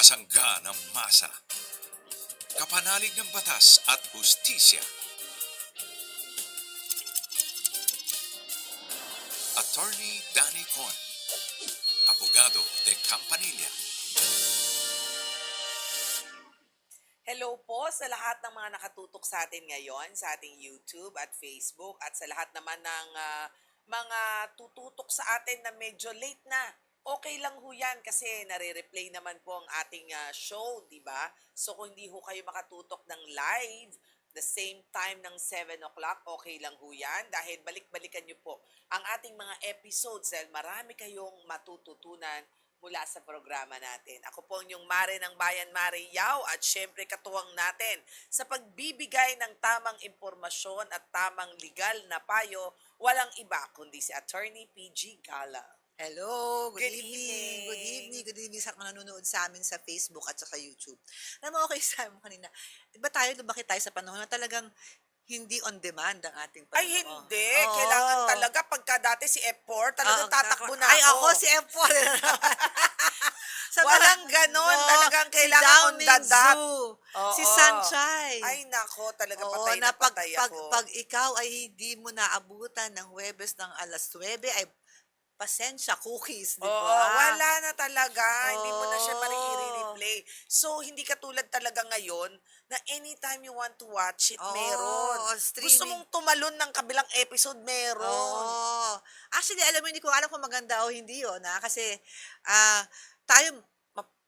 kasangga ng masa, kapanalig ng batas at hustisya. Attorney Danny Con, abogado de Campanilla. Hello po sa lahat ng mga nakatutok sa atin ngayon sa ating YouTube at Facebook at sa lahat naman ng mga tututok sa atin na medyo late na. Okay lang ho yan kasi nare-replay naman po ang ating show, di ba? So kung hindi ho kayo makatutok ng live, the same time ng 7 o'clock, okay lang ho yan dahil balik-balikan nyo po ang ating mga episodes dahil marami kayong matututunan mula sa programa natin. Ako po ang inyong Mare ng Bayan, Mare Yao, at syempre katuwang natin sa pagbibigay ng tamang impormasyon at tamang legal na payo, walang iba kundi si Attorney PG Gala. Hello, good Good evening. Good evening. evening. Good evening sa mga nanonood sa amin sa Facebook at saka YouTube. Alam mo, okay sa mo kanina. Di ba lumaki tayo sa panahon na talagang hindi on demand ang ating Ay, panonood? hindi. Oo. Kailangan talaga pagka dati si F4, talagang Oo, tatakbo na Ay, ako. ako si M4. Sa Walang mga- ganon. No, Talagang si kailangan on Downing the dot. Zoo, si Oo. Sunshine. Ay, nako. Talaga Oo, patay na na patay ako. pag ikaw ay hindi mo naabutan ng Huwebes ng alas 9, ay pasensya, cookies, di ba? Oo, wala na talaga. Hindi mo na siya Oo. mariri-replay. So, hindi katulad talaga ngayon na anytime you want to watch it, Oo, meron. Gusto streaming. mong tumalon ng kabilang episode, meron. Oo. Actually, alam mo, hindi ko alam kung maganda o hindi yun, kasi tayo,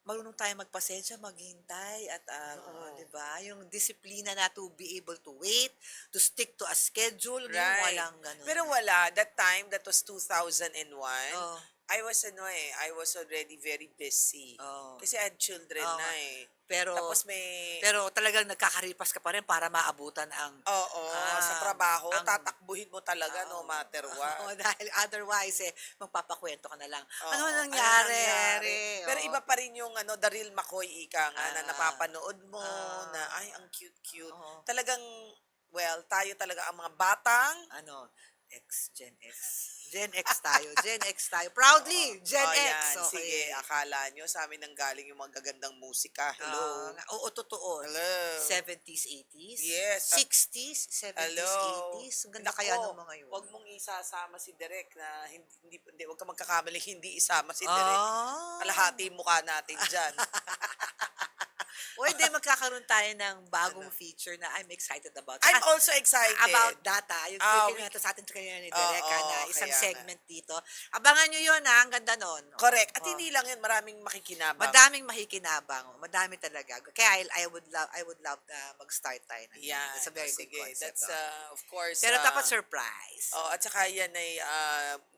marunong tayo magpasensya, maghintay, at Oo. di ba? Yung disiplina na to be able to wait, to stick to a schedule, yung Right. walang ganun. Pero wala. That time, that was 2001. Oo. I was already very busy. Oo. Kasi I had children Oo na nga. eh. Pero, Tapos may... pero talagang nagkakaripas ka pa rin para maabutan ang Oo, sa trabaho, ang- tatakbuhin mo talaga no matter what. Oo, dahil otherwise, magpapakwento ka na lang. Oo, Ano ano nangyari? nangyari? Pero Oo. iba pa rin yung the real McCoy ika nga na Ah. napapanood mo na Ah. ay ang cute-cute. Oo. Talagang tayo talaga ang mga batang Gen X. Gen X tayo. Gen X tayo. Proudly, Gen X. Yan, Okay. sige, akala nyo sa amin nang galing yung mga gagandang musika. Hello. Oo, totoo. Hello. 70s, 80s. Yes. 60s, 70s, Hello. 80s. Ang ganda kaya ng mga yun. Huwag mong isasama si Direk na hindi huwag ka magkakamali, hindi isama si Direk. Kalahati mukha natin dyan. O hindi, magkakaroon tayo ng bagong feature na I'm excited about. I'm also excited. About data. Yung natin sa atin kanina ni Derek, na isang kaya segment dito. Abangan nyo yun, ang ganda nun. Correct. At Oo. hindi lang yun, maraming makikinabang. Madaming makikinabang. Madami talaga. Kaya I would love na mag-start tayo. Yan. That's a very good Sige, concept. that's of course. Pero dapat surprise. At saka yan ay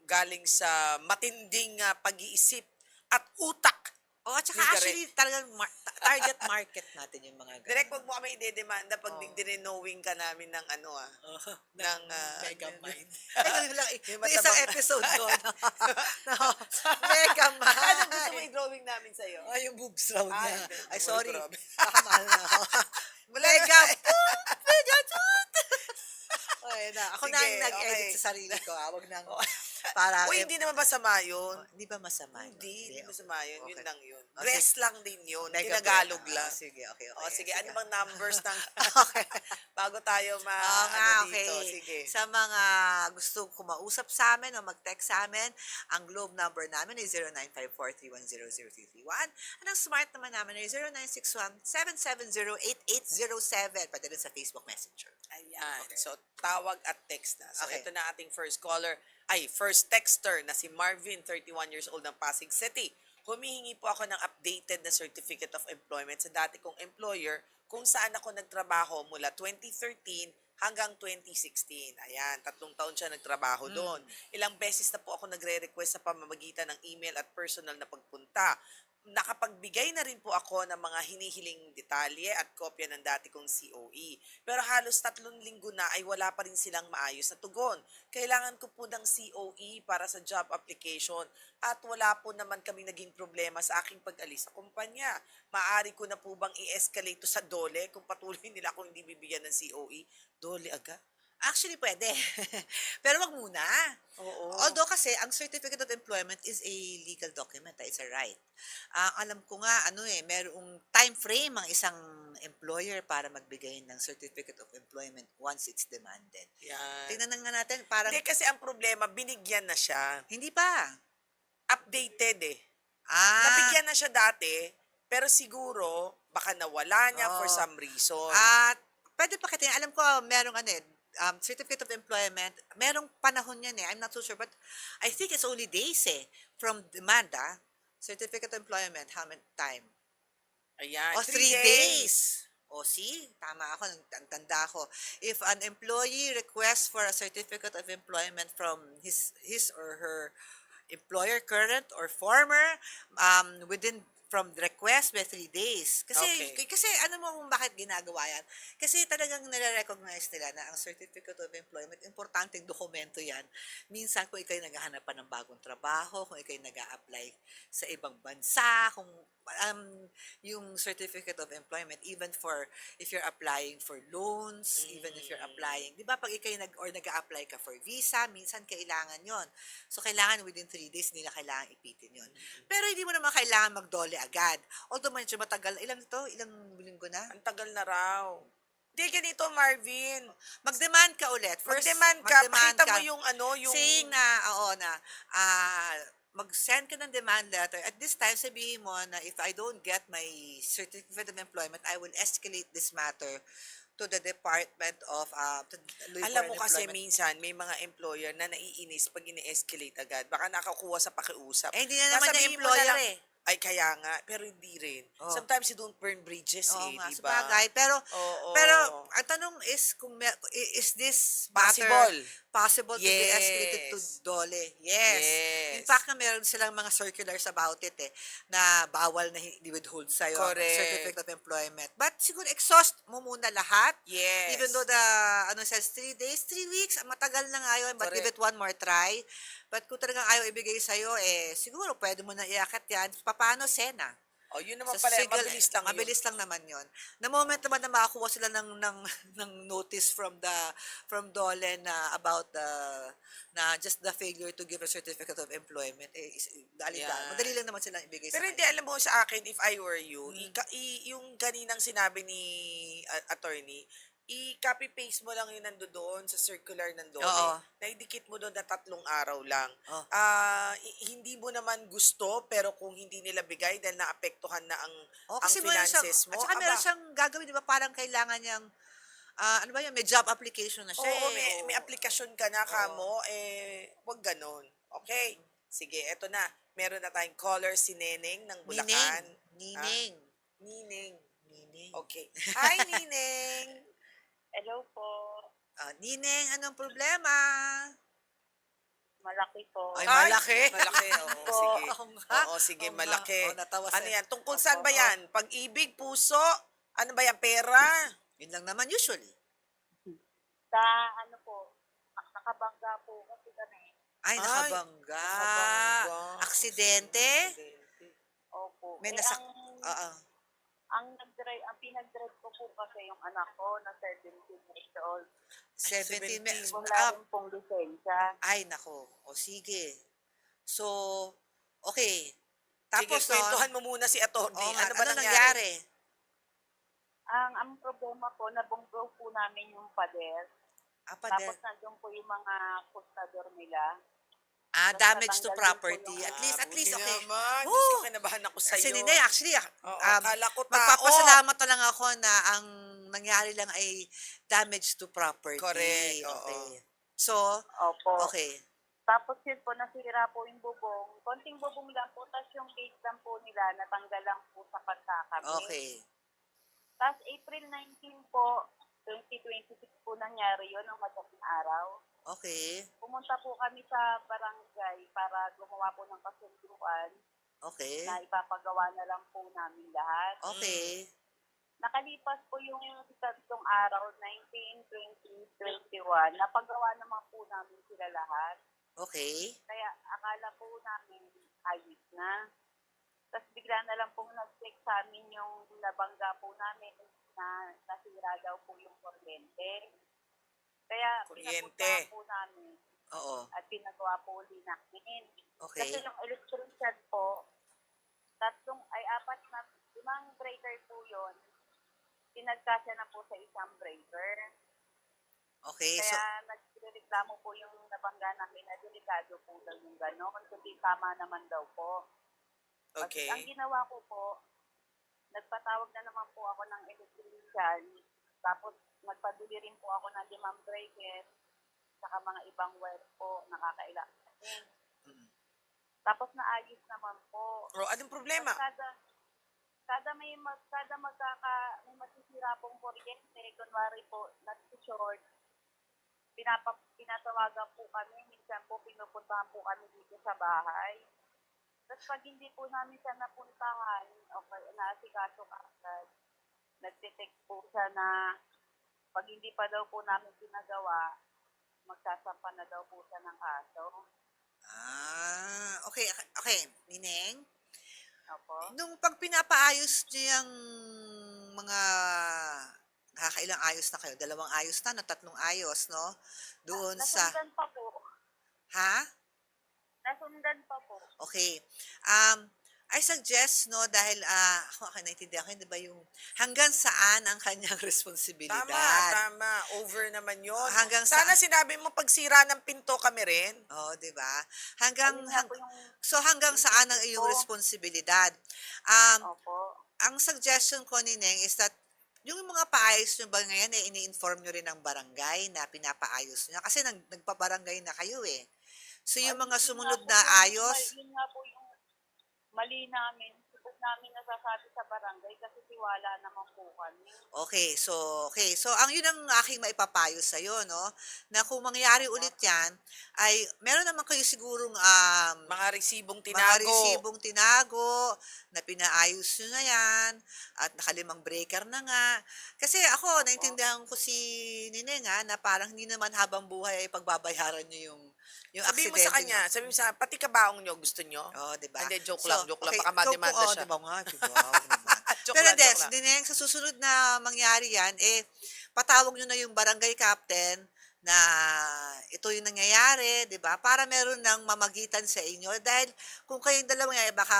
galing sa matinding pag-iisip at utak. At saka Ni Direk. actually talagang target market natin yung mga ganun. Direct, wag mo kami idedemanda pag Oo. dinowing ka namin ng ng Megamind. Ay, ganun lang. Yung May isang matabang- episode ko. Megamind. Anong gusto mo i-drawing namin sa'yo? Ay, yung boobs raw Ay, niya. hindi. Ay, Uy, sorry. grabe. Baka mahal na ako. Mega Ay, na. Ako na ang Sige, nag-edit okay. sa sarili ko. Wag nang para... Uy, hindi naman masama yun. Hindi ba masama? yun? Hindi masama yun. Yun Okay. lang yun. Oh, Dress lang din yun. Mega Tinagalog bread. lang. Sige, okay. Sige, ano bang numbers ng... Okay. bago tayo Oo nga, dito. okay. Sige. Sa mga gusto kumausap sa amin o mag-text sa amin, ang Globe number namin ay 0954-310-0331. At ang smart naman namin ay 0961-770-8807. Pwede rin sa Facebook Messenger. Ayan. So, tawag at text na. So, Okay. ito na ating first caller. First texter na si Marvin, 31 years old ng Pasig City. Humihingi po ako ng updated na Certificate of Employment sa dati kong employer kung saan ako nagtrabaho mula 2013 hanggang 2016. Ayan, 3 taon siya nagtrabaho doon. Ilang beses na po ako nagre-request sa pamamagitan ng email at personal na pagpunta. Nakapagbigay na rin po ako ng mga hinihiling detalye at kopya ng dati kong COE. Pero halos 3 linggo na ay wala pa rin silang maayos na tugon. Kailangan ko po ng COE para sa job application at wala po naman kami naging problema sa aking pag-alis sa kumpanya. Maaari ko na po bang i-escalate to sa DOLE kung patuloy nila akong hindi bibigyan ng COE? DOLE agad? Actually, pwede. Pero wag muna. Oo. O Although kasi, ang Certificate of Employment is a legal document, it's a right. Alam ko nga, merong time frame ang isang employer para magbigay ng Certificate of Employment once it's demanded. Yan. Tingnan na nga natin, parang, Hindi kasi ang problema, binigyan na siya. hindi pa. Updated eh. Ah, Nabigyan na siya dati, pero siguro, baka nawala niya for Oo. some reason. At pwede pa kita, alam ko merong Certificate of Employment, merong panahon yan I'm not so sure, but I think it's only days from demand, Certificate of Employment, how many time? Ayan, O, 3 3 days. O, see? Tama ako, ang tanda ko. If an employee requests for a Certificate of Employment from his or her employer, current or former, within from the request by 3 days. Kasi, Okay. kasi ano mo kung bakit ginagawa yan? Kasi talagang nare-recognize nila na ang Certificate of Employment, importanteng dokumento yan. Minsan kung ikaw'y naghahanap pa ng bagong trabaho, kung ikaw'y nag-a-apply sa ibang bansa, kung yung Certificate of Employment, even for, if you're applying for loans, even if you're applying, di ba pag ikaw'y nag-a-apply ka for visa, minsan kailangan yon. So, kailangan within 3 days nila kailangan ipitin yon. Pero hindi mo naman kailangan magdole agad. Although medyo matagal, ilang linggo na? Ang tagal na raw. Hindi, ganito, Marvin. Mag-demand ka ulit. First, Mag-demand ka, mag-demand pakita ka. mo yung Saying na, mag-send ka ng demand letter. At this time, sabihin mo na if I don't get my Certificate of Employment, I will escalate this matter to the Department of alam mo kasi Employment. minsan, may mga employer na naiinis pag ini-escalate agad. Baka nakakuha sa pakiusap. Hindi na naman Sasabihin yung mo na employer lang, Ay, kaya nga. Pero hindi rin. Oh. Sometimes you don't burn bridges Oo nga, di ba? sabagay. Pero, Oo. ang tanong is, is this Possible. possible to be escalated to Yes. DOLE? Yes. Yes. In fact, meron silang mga circulars about it na bawal na i-withhold sa'yo ang Correct. Certificate of Employment. But siguro, exhaust mo muna lahat. Yes. Even though says 3 days, 3 weeks, matagal na nga yun, but Correct. give it one more try. But kung talagang ayaw ibigay sa'yo, siguro pwede mo na iakyat yan. Paano, Sena? Yun naman Sa pala, sigal, mabilis lang yun. mabilis lang naman yon. The moment naman na makakuha sila ng notice from DOLE na about just the failure to give a Certificate of Employment, Yan. madali lang naman silang ibigay Pero sa hindi, kanila. alam mo sa akin, if I were you, yung kaninang sinabi ni attorney, i-copy-paste mo lang yun nandoon sa circular ng DOLE. Oo. Naidikit mo doon na 3 araw lang. Oh. Hindi mo naman gusto, pero kung hindi nila bigay dahil naapektuhan na ang Kasi meron finances mo, at saka meron siyang gagawin, di ba, parang kailangan niyang, ano ba yan, may job application na siya. Oo, may aplikasyon ka na kamo, wag ganon. Okay? Sige, eto na. Meron na tayong caller, si Neneng ng Bulacan. Nining. Nining. Nining. Okay. Hi, Nining! Hello po. Nineng, anong problema? Malaki po. Ay, malaki. Malaki, oo. Sige. Oo nga. Oo, sige, Oo nga. malaki. Natawa Ano siya. yan? Tungkol saan ba yan? Pag-ibig, puso? Ano ba yan? Pera? Yun lang naman usually. Sa ano po, nakabangga po kasi kami. Ay, nakabangga. nakabangga. Aksidente? Opo. May Ang pinag-drive ko po kasi yung anak ko na 17 years old. 17 minutes. Wala rin pong lisensya. Ay, nako. O, sige. So, okay. Sige, Tapos, kwentuhan mo muna si attorney. Ano ba nangyari? Ang problema po, nabunggaw po namin yung pader. Tapos nandun po yung mga kustador nila. damage to natanggal din po property. yung- At least, Buti okay. naman. Oo. Diyos ko, kinabahan ako sa'yo. Kasi Ninay, actually, Oo, akala ko tao. magpapasalamat na lang ako na ang nangyari lang ay damage to property. Correct, oo. Okay. So, Opo. okay. Tapos yun po, nasira po yung bubong. Konting bubong lang po, tapos yung gate lang po nila, natanggal lang po sa pagkakami. Okay. Tapos April 19 po, 2026 po nangyari yun, ang madaling araw. Okay. Pumunta po kami sa barangay para gumawa po ng kasunduan Okay. na ipapagawa na lang po namin lahat. Okay. Nakalipas po yung 3 araw, 19, 20, 21, napagawa naman po namin sila lahat. Okay. Kaya akala po namin ayos na. Tapos bigla na lang po nag-check sa amin yung nabangga po namin na nasira daw po yung kuryente. Kaya Kuryente. pinapuntahan po namin. Oo. at pinagawa po uli namin. Okay. Kasi yung electrician po, 5 breaker po yun, pinagkasya na po sa isang breaker. Okay. So, Kaya nagreklamo po yung nabangga namin na delikado po daw yung gano'n, kundi tama naman daw po. Okay. Ang ginawa ko po, nagpatawag na naman po ako ng electrician, tapos nagpabili rin po ako ng 5 breaker, saka mga ibang wire po, nakakailang. mm, Tapos naayos naman po. O, anong problema? May masisira pong kuryente, kunwari po, nag-short, pinatawagan po kami, minsan po pinupuntahan po kami dito sa bahay. Tapos pag hindi po namin siya napuntahan, okay, naasikaso agad, nagte-text po siya na pag hindi pa daw po namin ginagawa, magsasampa na daw po siya ng kaso. okay. Okay. Nineng, Opo. nung pag pinapaayos niyo yung mga nakakailang ayos na kayo, 2 ayos na 3 ayos, no? Doon sa, Nasundan pa po. ha? Nasundan pa po. Okay. I suggest, no, dahil, ako naintindihan ko, di ba yung hanggang saan ang kanyang responsibilidad? Tama. Over naman yon. Hanggang Sana saan? sinabi mo pagsira ng pinto kami rin. Oh, di ba? Ayun nga po yung, So hanggang saan ang iyong Opo. responsibilidad? opo. Ang suggestion ko ni Neng is that yung mga paayos nyo ba ngayon, ini-inform nyo rin ng barangay na pinapaayos nyo? Kasi nagpabarangay na kayo eh. So yung mga sumunod na ayos, Yun nga po yung mali namin. Supos namin nasasabi sa barangay kasi tiwala naman po kami. okay. So ang yun ang aking maipapayo sa iyo, no? Na kung mangyari ulit 'yan, ay meron naman kayo sigurong Mga resibong mga tinago. resibong tinago na pinaayos nyo na yan at nakalimang breaker na nga. Kasi ako, naintindihan ko si Nineng na parang hindi naman habang buhay ay pagbabayaran nyo yung Sabihin mo aksidente sa kanya, sabihin mo sa pati kabaong nyo, gusto nyo? Oh, di ba? Hindi, joke lang. okay, Baka mademanda oh, siya. di ba nga, di ba? Wag naman. Joke Pero lang, Des, joke lang. Nineng, sa susunod na mangyari yan, patawag nyo na yung barangay captain na ito yung nangyayari, di ba? Para meron ng mamagitan sa inyo. Dahil kung kayong dalawa nga, baka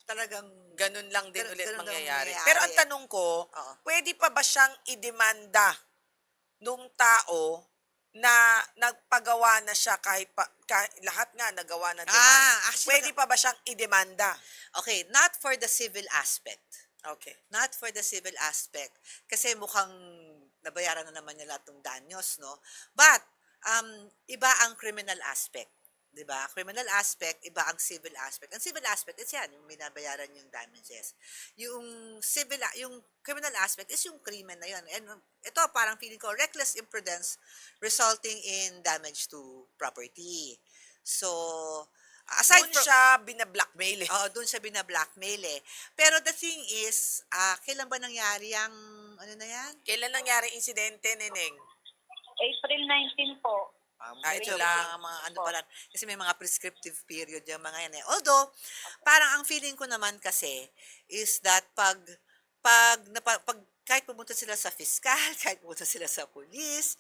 talagang, Ganun lang din ulit Ganun lang mangyayari. mangyayari. Pero ang tanong ko, Oo. pwede pa ba siyang idemanda nung tao na nagpagawa na siya kahit lahat nga nagawa na demand? actually, Pwede pa ba siyang idemanda? okay, not for the civil aspect. Okay. Not for the civil aspect. Kasi mukhang nabayaran na naman niya lahat ng danyos, no? But, iba ang criminal aspect. 'Di ba? Criminal aspect, iba ang civil aspect. Ang civil aspect is yan, yung binabayaran yung damages. Yung criminal aspect is yung krimen na yun. And ito, parang feeling ko, reckless imprudence resulting in damage to property. So, aside Doon from, siya binablockmail eh. doon siya binablockmail eh. Pero the thing is, kailan ba nangyari ang, ano na yan? Kailan nangyari insidente, Neneng? April 19 po. Ito Medyo lang. mga ano pala, kasi may mga prescriptive period yung mga yan eh. Although, parang ang feeling ko naman kasi is that pag kahit pumunta sila sa fiskal, kahit pumunta sila sa pulis,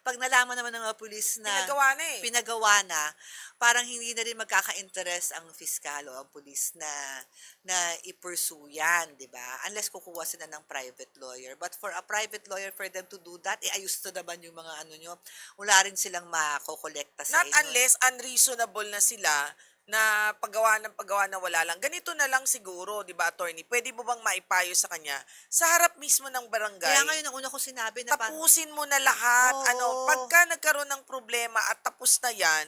pag nalaman naman ng mga pulis na Pinagawa na eh. parang hindi na rin magkaka-interest ang fiskal o ang pulis na i-pursue yan, di ba? Unless kukuha sila ng private lawyer. But for a private lawyer, for them to do that, ayos to naman yung mga ano nyo. Wala rin silang makokolekta sa Not inyo. unless unreasonable na sila na paggawa na wala lang. Ganito na lang siguro, di ba, attorney? Pwede mo bang maipayo sa kanya? Sa harap mismo ng barangay, Kaya ngayon, ang una ko sinabi na tapusin mo na lahat. Oo. Pagka nagkaroon ng problema at tapos na yan,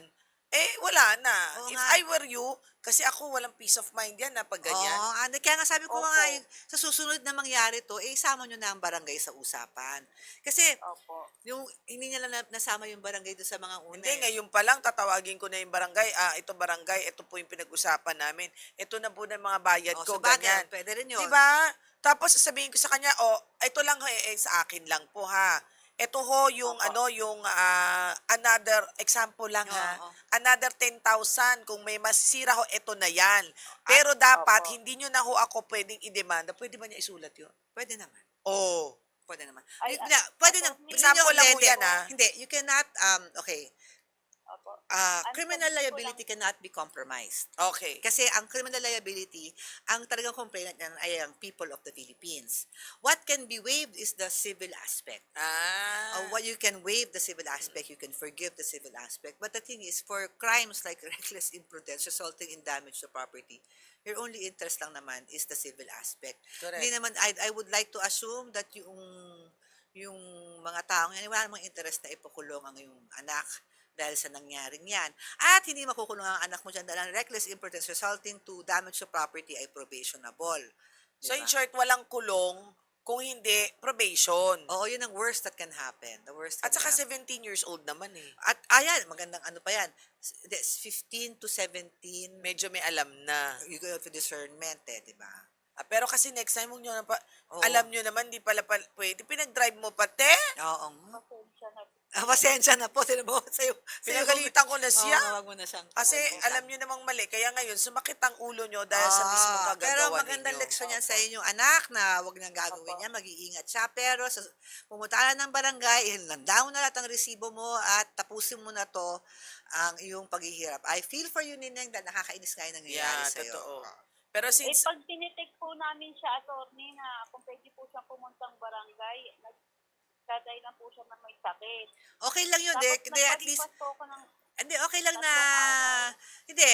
wala na. Oo If nga. I were you, kasi ako walang peace of mind yan na pag ganyan. Kaya nga sabi ko Opo. nga, sa susunod na mangyari to, isama nyo na ang barangay sa usapan. Kasi, Opo. yung hindi nila nasama yung barangay doon sa mga una. Hindi, ngayon pa lang, tatawagin ko na yung barangay. Ito barangay, ito po yung pinag-usapan namin. Ito na po na mga bayad ko, ganyan. Pwede rin yun. Diba? Tapos sasabihin ko sa kanya, ito lang sa akin lang po ha. Ito ho yung another example lang ha. Oo. Another 10,000 kung may masisira ho, ito na yan. Pero dapat Opo. hindi nyo na ho ako pwedeng i-demanda. Pwede ba niya isulat yun? Pwede naman. Oo. Pwede naman. Ay, Pwede na. attorney, example lang po Hindi. yan, ha? Hindi, you cannot, okay. Opo. Criminal sabihin ko liability lang, cannot be compromised. Okay. Kasi ang criminal liability, ang talagang complainant niyan ay ang people of the Philippines. What can be waived is the civil aspect. What you can waive the civil aspect, you can forgive the civil aspect. But the thing is, for crimes like reckless imprudence resulting in damage to property, your only interest lang naman is the civil aspect. Correct. Hindi naman, I would like to assume that yung mga taong yan, wala namang interest na ipakulong ang iyong anak dahil sa nangyaring yan. At hindi makukulong ang anak mo dyan dahil ang reckless imprudence resulting to damage to property ay probationable. So in Diba? short, walang kulong kung hindi probation. Oo, yun ang worst that can happen. The worst At can saka happen. 17 years old naman eh. At ayan, magandang ano pa yan. That's 15 to 17, Medyo may alam na. you go to discernment di ba? Pero kasi next time, huwag nyo na pa, Oo. alam nyo naman, di pala pwede. Pinag-drive mo pa, te. Oo. pasensya na. Pasensya na po. Sino mo? Sa'yo. Pinagalitan ko na siya. Wag mo na siyang. Kasi alam nyo namang mali. Kaya ngayon, sumakit ang ulo nyo dahil sa mismong kagagawa Pero ninyo. magandang leksyon yan sa inyong anak na wag nang gagawin yan, mag-iingat siya. Pero pumunta ka na ng barangay, ilandaw na lahat ang resibo mo at tapusin mo na to ang iyong paghihirap. I feel for you, Nineng, dahil nakakainis nga yung nangyayari Yeah, sa'yo. totoo. Pero Eh, since, pag tinitek po namin siya, attorney, na kung pwede po siyang pumuntang barangay, nagdaday lang po siya na may sakit. Okay lang yun, Tapos de, at least, nagpalipas po ako ng hindi, okay lang na, hindi,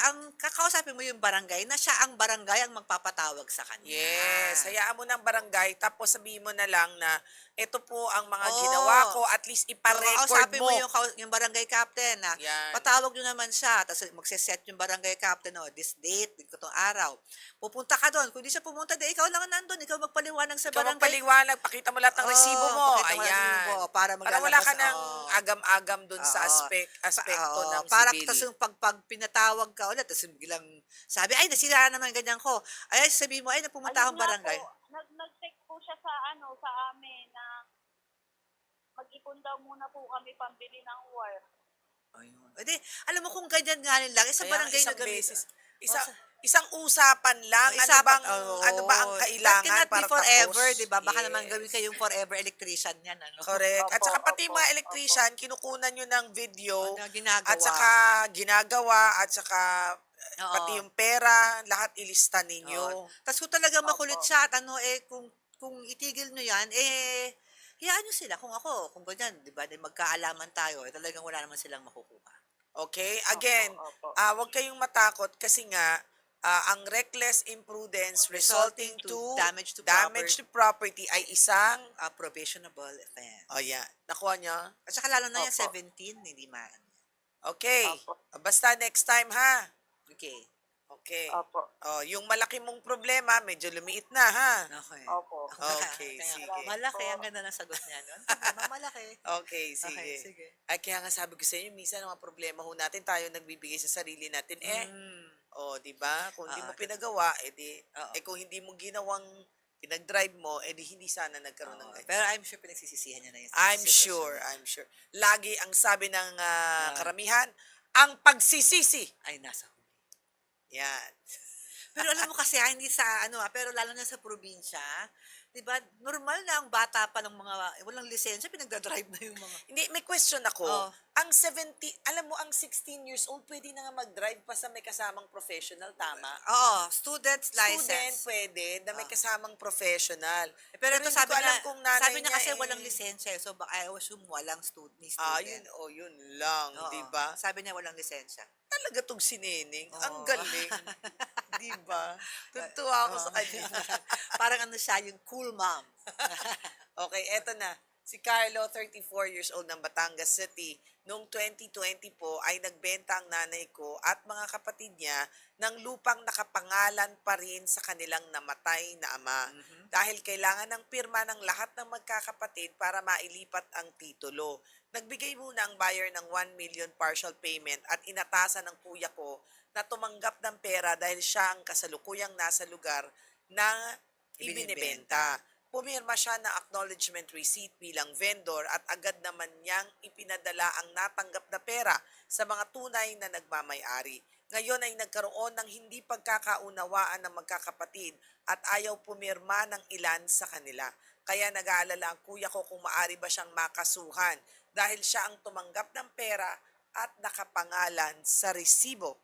ang kakausapin mo yung barangay na siya ang barangay ang magpapatawag sa kanya. yes, hayaan mo ng barangay, tapos sabihin mo na lang na ito po ang mga Oo. ginawa ko, at least ipa-record Kausapin mo. mo yung barangay captain na Yan. patawag nyo naman siya, tapos magsiset yung barangay captain, this date, dito itong araw. Pupunta ka doon. Kung di siya pumunta, ikaw lang ang nandun. Ikaw magpaliwanag sa Ikaw barangay. magpaliwanag, pakita mo lahat ng resibo mo. pakita mo ang Ayan. resibo mo para Para wala ka maglalabas, ng agam-agam dun sa Oo. aspekto Oo, ng para civil. tapos yung pag pinatawag ka ulit, tapos biglang sabi, ay, nasira naman ganyan ko. Ay, sabi mo, ay, napumunta akong Ayun nga barangay. Po, nag-text po siya sa sa amin na mag-ipon daw muna po kami pambili ng wire. Ayun. Edi, alam mo kung ganyan nga lang, sa Kaya barangay na isang gamit. beses, isang usapan lang, ano ba ang kailangan That cannot para be forever, tapos? di ba? Baka Yes. naman gawin kayong forever electrician yan, ano? Correct. At Opo, saka pati opo, mga electrician, kinukunan nyo ng video, Na ginagawa. at saka ginagawa, at saka Oo. pati yung pera, lahat ilista ninyo. Oo. Tapos kung talagang makulit Opo. siya, at kung itigil nyo yan, hiyaan nyo sila. Kung ganyan, di ba, magkaalaman tayo, talagang wala naman silang makukuha. Okay? Again, Opo. huwag kayong matakot kasi nga, ang reckless imprudence resulting to damage to property ay isang, Probationable offense. yan, nakuha niya? At saka lalo na yan, Opo. 17, hindi Okay. Opo. Basta next time ha. Okay. Okay. Opo. Yung malaki mong problema, medyo lumiit na ha. Okay. Opo. Okay, Kaya, sige. Malaki, ang ganda ng sagot niya. No? Malaki. Okay, sige. Okay, sige. Ay, kaya nga sabi ko sa inyo, minsan ang mga problema ho natin, tayo nagbibigay sa sarili natin. Di ba? Kung hindi Oo, mo pinagawa, Oo. kung hindi mo ginawang pinag-drive mo, hindi sana nagkaroon ng ganyan. Pero I'm sure pinagsisisihan niya na yun. I'm sure. Lagi ang sabi ng karamihan, ang pagsisisi. Ay, nasa huli. Yan. Pero alam mo kasi, hindi sa pero lalo na sa probinsya, 'di ba? Normal na ang bata pa ng mga walang lisensya, pinagda-drive na yung mga. Hindi, may question ako. Oh. Ang 17, alam mo, ang 16 years old, pwede na nga mag-drive pa sa may kasamang professional, tama? Oo, student's Student, license. pwede, na may kasamang professional. Pero ito hindi sabi ko alam niya, kung nanay sabi niya kasi eh. walang lisensya, so baka I assume walang student. Yun lang, Oo. di ba? Sabi niya walang lisensya. Talaga tong si Neneng, ang Oo. galing. Di ba? Tuntua ako sa kanya. Parang siya, yung cool mom. Okay, eto na. Si Carlo, 34 years old ng Batangas City, noong 2020 po ay nagbenta ang nanay ko at mga kapatid niya ng lupang nakapangalan pa rin sa kanilang namatay na ama. Dahil kailangan ng pirma ng lahat ng magkakapatid para mailipat ang titulo. Nagbigay muna ang buyer ng 1 million partial payment at inatasan ng kuya ko na tumanggap ng pera dahil siya ang kasalukuyang nasa lugar na ibinibenta. Pumirma siya ng acknowledgement receipt bilang vendor at agad naman niyang ipinadala ang natanggap na pera sa mga tunay na nagmamay-ari. Ngayon ay nagkaroon ng hindi pagkakaunawaan ng magkakapatid at ayaw pumirma ng ilan sa kanila. Kaya nag-aalala ang kuya ko kung maari ba siyang makasuhan dahil siya ang tumanggap ng pera at nakapangalan sa resibo.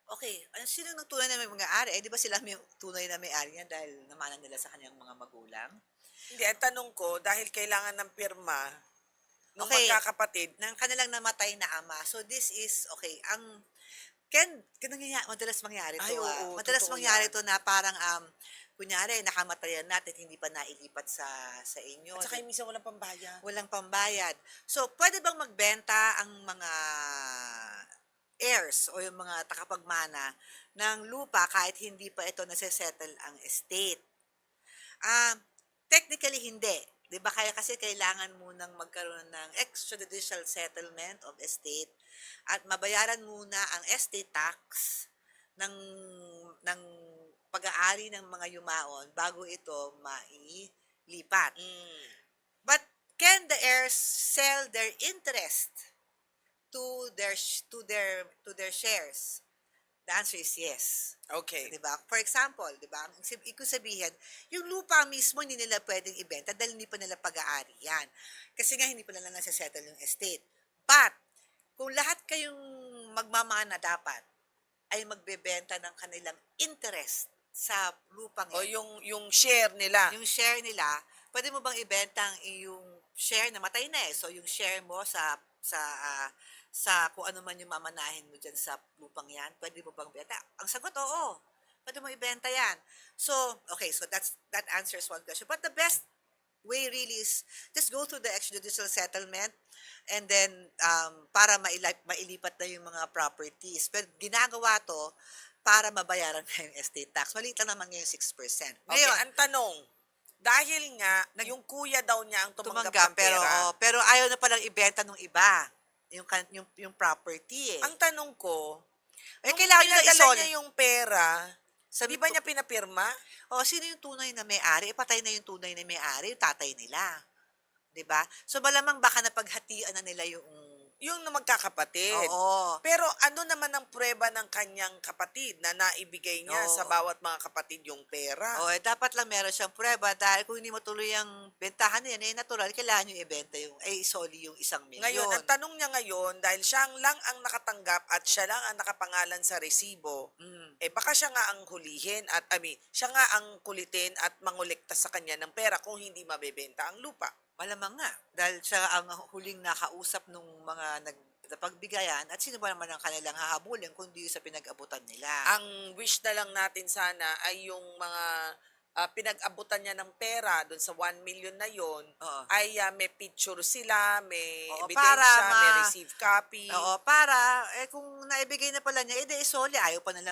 Okay, sino ang tunay na may may-ari? Eh, di ba sila may tunay na may-ari niyan dahil namanan nila sa kanyang mga magulang? Hindi, ang tanong ko, dahil kailangan ng pirma ng Okay. magkakapatid, Ng kanilang namatay na ama. So this is, okay, madalas mangyari to. Ay, oo, Madalas totoo mangyari yan. to na parang, kunyari, nakamatayan natin, hindi pa nailipat sa inyo. at saka yung minsan walang pambayad. Walang pambayad. So, pwede bang magbenta ang mga heirs o yung mga takapagmana ng lupa kahit hindi pa ito nasa-settle ang estate? Technically, hindi. 'Di ba? Kaya kasi kailangan munang magkaroon ng extrajudicial settlement of estate at mabayaran muna ang estate tax ng ng pag-aari ng mga yumaon bago ito mailipat. Mm. But can the heirs sell their interest to their shares? The answer is yes. Okay. 'Di ba? For example, 'di ba? Ibig sabihin, yung lupa mismo hindi nila pwedeng ibenta dahil hindi pa nila pag-aari 'yan. Kasi nga hindi pa nila nasa-settle yung estate. But kung lahat kayong magmamana dapat ay magbebenta ng kanilang interest sa lupang O yan, yung share nila. yung share nila, pwede mo bang ibenta ang iyong share na matay na eh. So yung share mo sa kung ano man yung mamanahin mo dyan sa lupang yan, pwede mo bang benta? Ang sagot, oo. Pwede mo ibenta yan. So, okay, so that answers one question. But the best way really is just go through the extrajudicial settlement and then para mailipat na yung mga properties. Pero ginagawa to para mabayaran na yung estate tax. Maliit lang naman yung 6%. Okay, Ngayon, ang tanong, dahil nga, yung kuya daw niya ang tumanggap tumanggap ng pera. pero ayaw na palang ibenta nung iba yung property eh. Ang tanong ko, nung kailangan nyo na pinadala isolve. niya yung pera, Sabi di ba ko, niya pinapirma? sino yung tunay na may-ari? Patay na yung tunay na may-ari, yung tatay nila. 'Di ba? So malamang baka napaghatian na nila yung Yung na magkakapatid. Oo. Pero ano naman ang prueba ng kanyang kapatid na naibigay niya Oo. sa bawat mga kapatid yung pera? Dapat lang meron siyang prueba dahil kung hindi mo tuloy ang bentahan na yan, natural, kailangan nyo ibenta isoli yung 1 milyon. Ngayon, ang tanong niya ngayon, dahil siya lang ang nakatanggap at siya lang ang nakapangalan sa resibo, baka siya nga ang hulihin at, siya nga ang kulitin at mangolekta sa kanya ng pera kung hindi mabebenta ang lupa. Malamang nga, dahil siya ang huling nakausap nung mga napagbigayan at sino ba naman ang kanilang hahabulin kundi sa pinag-abutan nila. Ang wish na lang natin sana ay yung mga pinag-abutan niya ng pera doon sa 1 million na yon Oo. ay may picture sila, may Oo, ebidensya, para may receive copy. Oo, para kung naibigay na pala niya, isoli, ayaw pala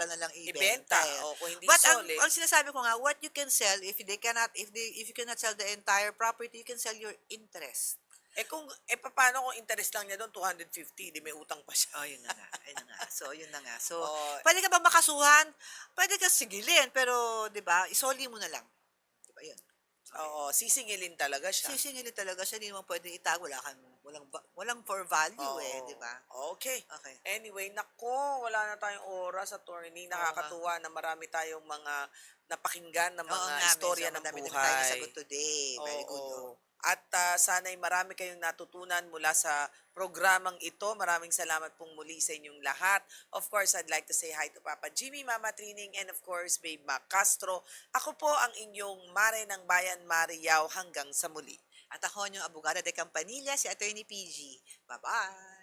na lang ibenta. Ibenta. Eh. O kung hindi But isoli. ang sinasabi ko nga, what you can sell if you cannot sell the entire property, you can sell your interest. Paano kung interest lang niya doon 250, di may utang pa siya. Yun na nga. Yun na nga. So, Oo. pwede ka ba makasuhan? Pwede ka sigilin, pero 'di ba? Isoli mo na lang. 'Di ba 'yun? Oo, sisingilin talaga siya. Sisingilin talaga siya, hindi mo pwedeng itago, walang for value Oo. 'di ba? Okay. Okay. Anyway, nako, wala na tayong oras, attorney. Nakakatuwa na marami tayong mga napakinggan na Oo mga nga, istorya medyo ng madami na buhay. tayong nasagot today. Very good. Oo. At sana'y marami kayong natutunan mula sa programang ito. Maraming salamat pong muli sa inyong lahat. Of course, I'd like to say hi to Papa Jimmy, Mama Trining, and of course, Babe Mac Castro. Ako po ang inyong Mare ng Bayan, Mariao. Hanggang sa muli. At ako yung abogada de Campanilla, si Attorney PG. Bye-bye!